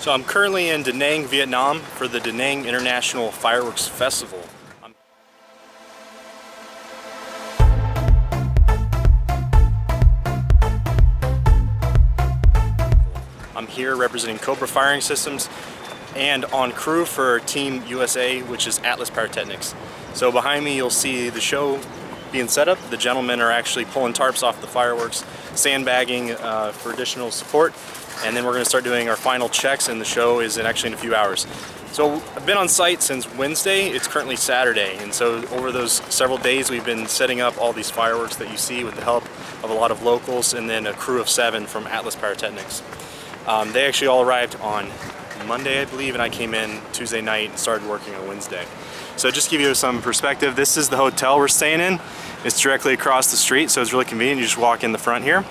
So I'm currently in Da Nang, Vietnam for the Da Nang International Fireworks Festival. I'm here representing Cobra Firing Systems and on crew for Team USA, which is Atlas Pyrotechnics. So behind me you'll see the show being set up. The gentlemen are actually pulling tarps off the fireworks, sandbagging for additional support, and then we're going to start doing our final checks, and the show is actually in a few hours. So I've been on site since Wednesday. It's currently Saturday, and so over those several days we've been setting up all these fireworks that you see with the help of a lot of locals and then a crew of 7 from Atlas Pyrotechnics. They actually all arrived on Monday, I believe, and I came in Tuesday night and started working on Wednesday. So just to give you some perspective, this is the hotel we're staying in. It's directly across the street, so it's really convenient. You just walk in the front here.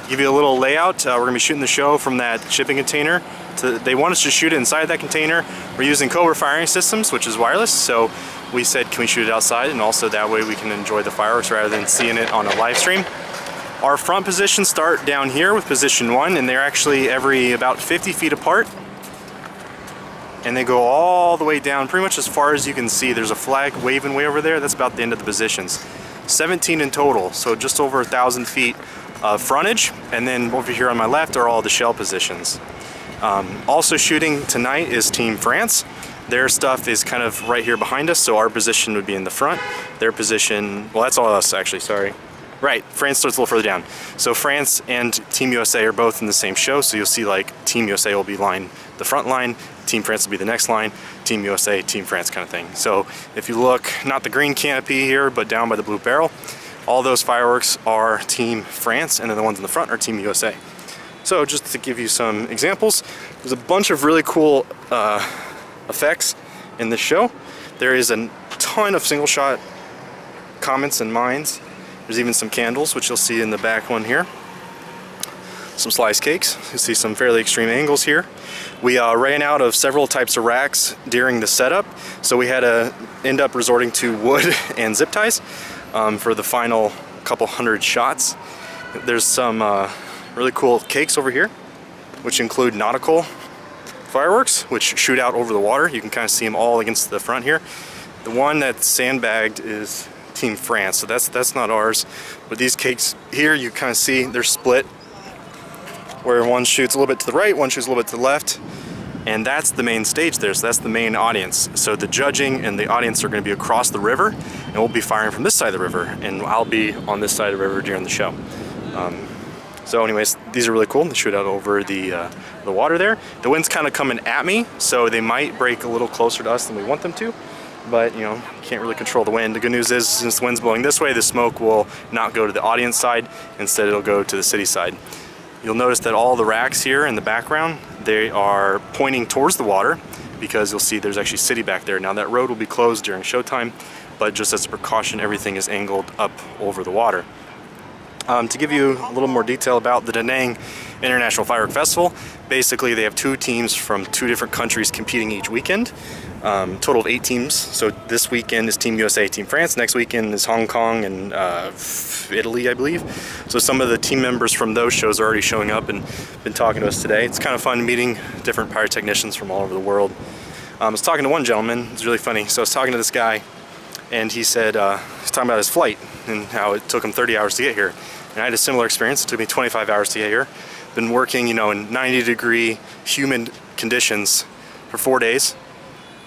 Give you a little layout. We're gonna be shooting the show from that shipping container. They want us to shoot it inside that container. We're using Cobra Firing Systems, which is wireless, so we said, can we shoot it outside? And also that way we can enjoy the fireworks rather than seeing it on a live stream. Our front positions start down here with position 1, and they're actually every about 50 feet apart. And they go all the way down, pretty much as far as you can see. There's a flag waving way over there. That's about the end of the positions. 17 in total, so just over 1,000 feet of frontage. And then over here on my left are all the shell positions. Also shooting tonight is Team France. Their stuff is kind of right here behind us, so our position would be in the front. Their position, well, that's all us actually, sorry. Right, France starts a little further down. So France and Team USA are both in the same show, so you'll see like Team USA will be the front line, Team France will be the next line, Team USA, Team France kind of thing. So if you look, not the green canopy here, but down by the blue barrel, all those fireworks are Team France, and then the ones in the front are Team USA. So just to give you some examples, there's a bunch of really cool effects in this show. There is a ton of single shot comets and mines. There's even some candles, which you'll see in the back one here. Some sliced cakes. You see some fairly extreme angles here. We ran out of several types of racks during the setup, so we had to end up resorting to wood and zip ties for the final couple hundred shots. There's some really cool cakes over here, which include Nautical Fireworks, which shoot out over the water. You can kind of see them all against the front here. The one that's sandbagged is Team France, so that's not ours. But these cakes here, you kind of see they're split, where one shoots a little bit to the right, one shoots a little bit to the left, and that's the main stage there, so that's the main audience. So the judging and the audience are going to be across the river, and we'll be firing from this side of the river, and I'll be on this side of the river during the show. So anyways, these are really cool. They shoot out over the water there. The wind's kind of coming at me, so they might break a little closer to us than we want them to. But you know, can't really control the wind. The good news is, since the wind's blowing this way, the smoke will not go to the audience side. Instead, it'll go to the city side. You'll notice that all the racks here in the background, they are pointing towards the water, because you'll see there's actually city back there. Now that road will be closed during showtime, but just as a precaution, everything is angled up over the water. To give you a little more detail about the Da Nang International Firework Festival, basically they have 2 teams from 2 different countries competing each weekend. Total of 8 teams. So this weekend is Team USA, Team France. Next weekend is Hong Kong and Italy, I believe. So some of the team members from those shows are already showing up and been talking to us today. It's kind of fun meeting different pyrotechnicians from all over the world. I was talking to one gentleman. It's really funny. So I was talking to this guy, and he said he's talking about his flight and how it took him 30 hours to get here. And I had a similar experience. It took me 25 hours to get here. Been working, you know, in 90-degree humid conditions for 4 days.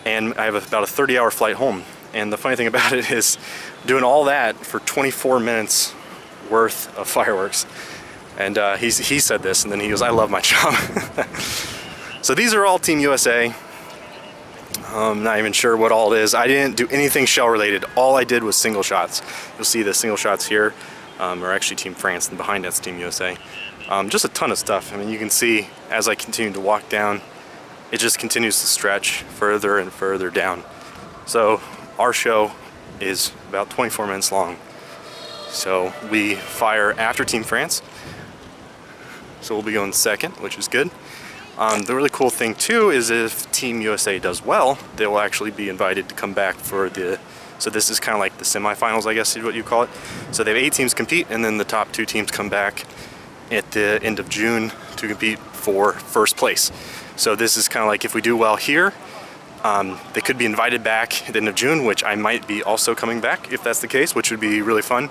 And I have about a 30-hour flight home. And the funny thing about it is doing all that for 24 minutes worth of fireworks. And he said this, and then he goes, I love my job. So these are all Team USA. I'm not even sure what all it is. I didn't do anything shell related. All I did was single shots. You'll see the single shots here are actually Team France, and behind that's Team USA. Just a ton of stuff. I mean, you can see as I continue to walk down, it just continues to stretch further and further down. So our show is about 24 minutes long. So we fire after Team France. So we'll be going second, which is good. The really cool thing too is if Team USA does well, they will actually be invited to come back for so this is kind of like the semifinals, I guess is what you call it. So they have 8 teams compete, and then the top 2 teams come back at the end of June to compete for first place. So this is kind of like if we do well here, they could be invited back at the end of June, which I might be also coming back if that's the case, which would be really fun.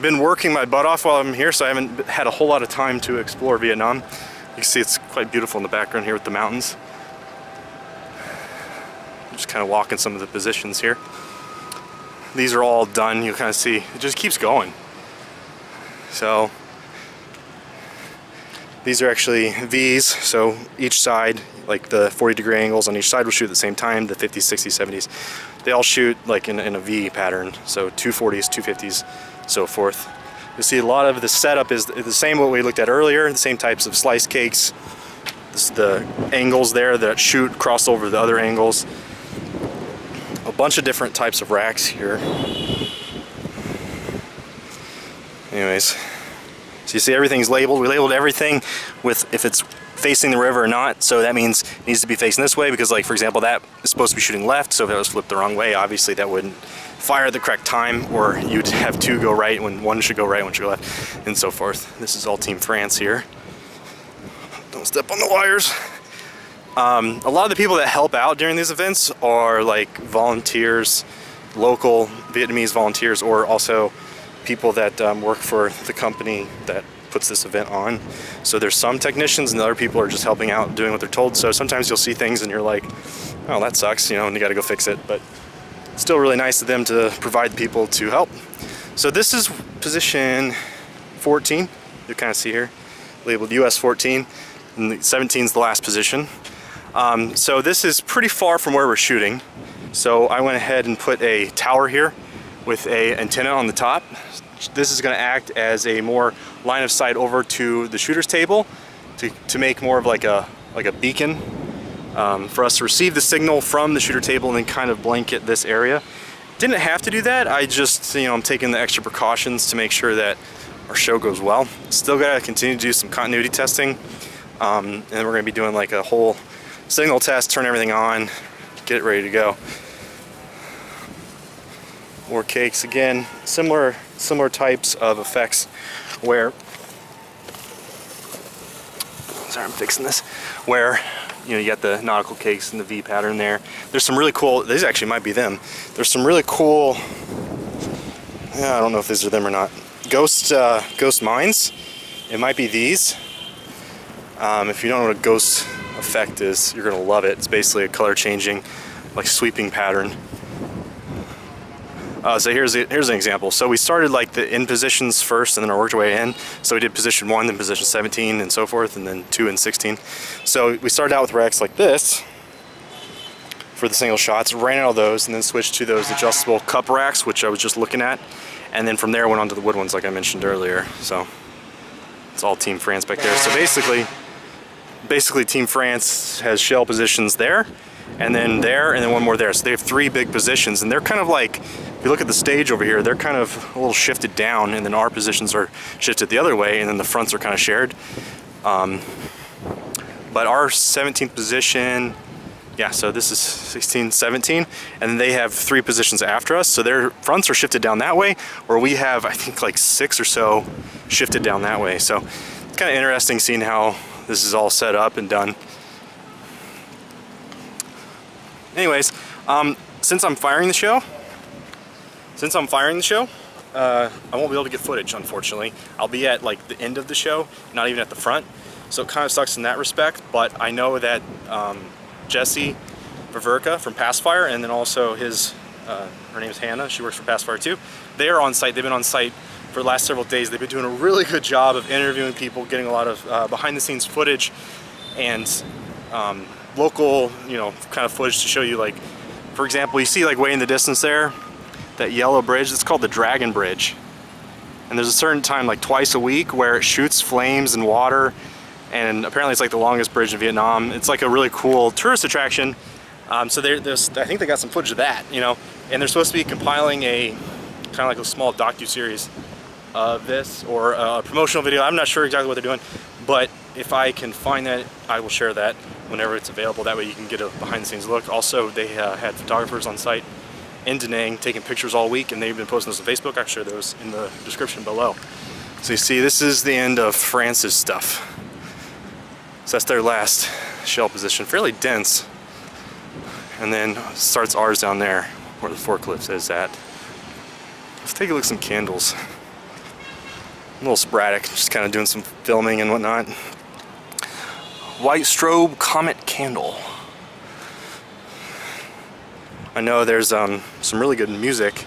Been working my butt off while I'm here, so I haven't had a whole lot of time to explore Vietnam. You can see it's quite beautiful in the background here with the mountains. Just kind of walking some of the positions here. These are all done. You kind of see it just keeps going. So these are actually V's, so each side, like the 40-degree angles on each side will shoot at the same time, the 50s, 60s, 70s. They all shoot like in a V pattern, so 240s, 250s, so forth. You'll see a lot of the setup is the same what we looked at earlier, the same types of slice cakes, the angles there that shoot cross over the other angles. A bunch of different types of racks here. Anyways, so you see everything's labeled. We labeled everything with if it's facing the river or not, so that means it needs to be facing this way because, like, for example, that is supposed to be shooting left, so if it was flipped the wrong way, obviously that wouldn't fire at the correct time, or you'd have two go right when one should go right, one should go left, and so forth. This is all Team France here. Don't step on the wires. A lot of the people that help out during these events are like volunteers, local Vietnamese volunteers, or also people that work for the company that puts this event on. So there's some technicians and other people are just helping out, doing what they're told. So sometimes you'll see things and you're like, oh, that sucks, you know, and you gotta go fix it. But it's still really nice of them to provide people to help. So this is position 14, you kind of see here, labeled US 14, and 17 is the last position. So this is pretty far from where we're shooting. So I went ahead and put a tower here with a antenna on the top. This is going to act as a more line of sight over to the shooter's table to make more of like a beacon for us to receive the signal from the shooter table and then kind of blanket this area. Didn't have to do that. I just, you know, I'm taking the extra precautions to make sure that our show goes well. Still got to continue to do some continuity testing, and we're going to be doing like a whole signal test, turn everything on, get it ready to go. More cakes again, similar types of effects where, sorry, I'm fixing this, where, you know, you got the nautical cakes and the V pattern there. There's some really cool, these actually might be them. There's some really cool, I don't know if these are them or not, ghost mines. It might be these. If you don't know what a ghost effect is, you're gonna love it. It's basically a color changing, like sweeping pattern. So here's an example. So we started like the in positions first and then I worked our way in. So we did position 1, then position 17 and so forth, and then 2 and 16. So we started out with racks like this for the single shots, ran out of those, and then switched to those adjustable cup racks, which I was just looking at. And then from there went on to the wood ones like I mentioned earlier. So it's all Team France back there. So basically Team France has shell positions there, and then one more there. So they have 3 big positions, and they're kind of like, if you look at the stage over here, they're kind of a little shifted down, and then our positions are shifted the other way, and then the fronts are kind of shared. But our 17th position, yeah, so this is 16, 17, and then they have 3 positions after us, so their fronts are shifted down that way, where we have, I think, like 6 or so shifted down that way. So it's kind of interesting seeing how this is all set up and done. Anyways, since I'm firing the show, I won't be able to get footage, unfortunately. I'll be at like the end of the show, not even at the front. So it kind of sucks in that respect, but I know that Jessie Ververka from Passfire, and then also her name is Hannah, she works for Passfire too. They are on site, they've been on site for the last several days. They've been doing a really good job of interviewing people, getting a lot of behind the scenes footage and local, you know, kind of footage to show you, like, for example, you see like way in the distance there, that yellow bridge, it's called the Dragon Bridge. And there's a certain time, like twice a week, where it shoots flames and water, and apparently it's like the longest bridge in Vietnam. It's like a really cool tourist attraction. So I think they got some footage of that, you know, and they're supposed to be compiling a kind of like a small docu-series of this, or a promotional video. I'm not sure exactly what they're doing, but if I can find that, I will share that whenever it's available. That way you can get a behind-the-scenes look. Also, they had photographers on site in Da Nang taking pictures all week, and they've been posting those on Facebook. I'll share those in the description below. So you see, this is the end of France's stuff. So that's their last shell position, fairly dense. And then starts ours down there, where the forklift is at. Let's take a look at some candles. A little sporadic, just kind of doing some filming and whatnot. White strobe comet candle. I know there's some really good music.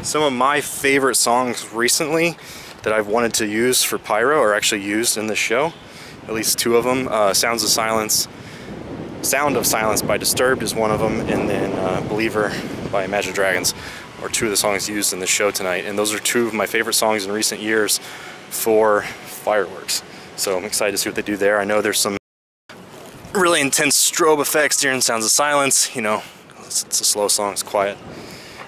Some of my favorite songs recently that I've wanted to use for pyro are actually used in this show. At least two of them. Sound of Silence by Disturbed is one of them, and then Believer by Imagine Dragons are two of the songs used in the show tonight. And those are two of my favorite songs in recent years for fireworks. So I'm excited to see what they do there. I know there's some really intense strobe effects during Sounds of Silence. You know, it's a slow song, it's quiet.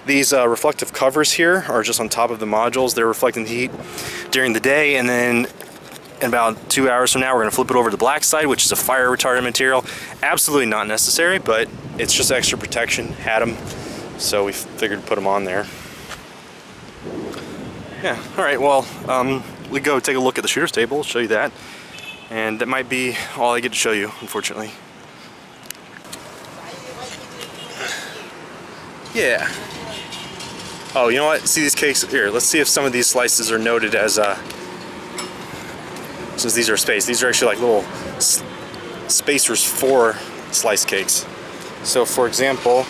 These reflective covers here are just on top of the modules. They're reflecting the heat during the day, and then in about 2 hours from now we're going to flip it over to the black side, which is a fire retardant material. Absolutely not necessary, but it's just extra protection. Had them, so we figured to put them on there. Yeah, alright, well, we go take a look at the shooter's table, show you that. And that might be all I get to show you, unfortunately. Yeah. Oh, you know what? See these cakes? Here, let's see if some of these slices are noted as, since these are spaced. These are actually like little spacers for slice cakes. So, for example,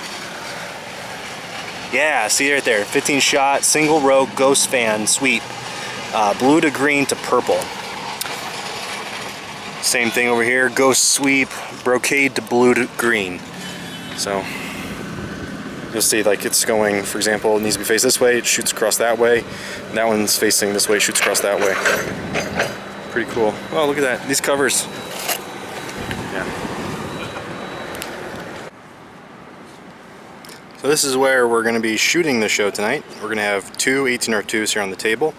yeah, see right there, 15 shot, single row ghost fan sweep. Blue to green to purple. Same thing over here, ghost sweep, brocade to blue to green. So you'll see, like, it's going, for example, it needs to be faced this way, it shoots across that way. That one's facing this way, it shoots across that way. Pretty cool. Oh, look at that, these covers. Yeah. So this is where we're going to be shooting the show tonight. We're going to have two 18R2s here on the table.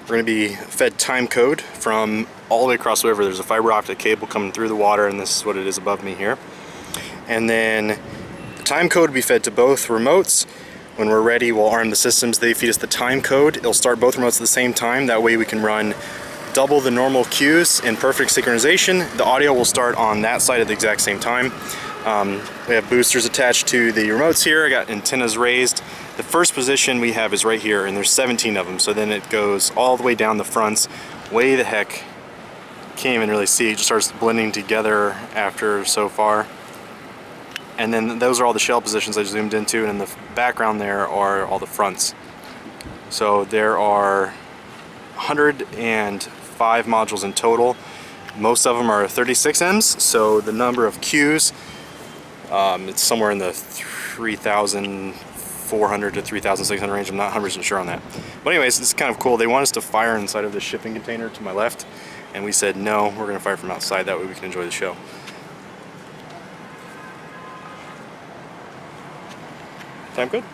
We're going to be fed time code from all the way across the river. There's a fiber optic cable coming through the water, and this is what it is above me here. And then the time code will be fed to both remotes. When we're ready, we'll arm the systems. They feed us the time code. It'll start both remotes at the same time. That way we can run double the normal cues in perfect synchronization. The audio will start on that side at the exact same time. We have boosters attached to the remotes here. I got antennas raised. The first position we have is right here, and there's 17 of them. So then it goes all the way down the fronts, way the heck. Can't even really see. It just starts blending together after so far. And then those are all the shell positions I zoomed into, and in the background there are all the fronts. So there are 105 modules in total. Most of them are 36Ms, so the number of cues, it's somewhere in the 3,400 to 3,600 range. I'm not 100% sure on that. But anyways, it's kind of cool. They want us to fire inside of the shipping container to my left, and we said no, we're going to fire from outside. That way we can enjoy the show. Time good?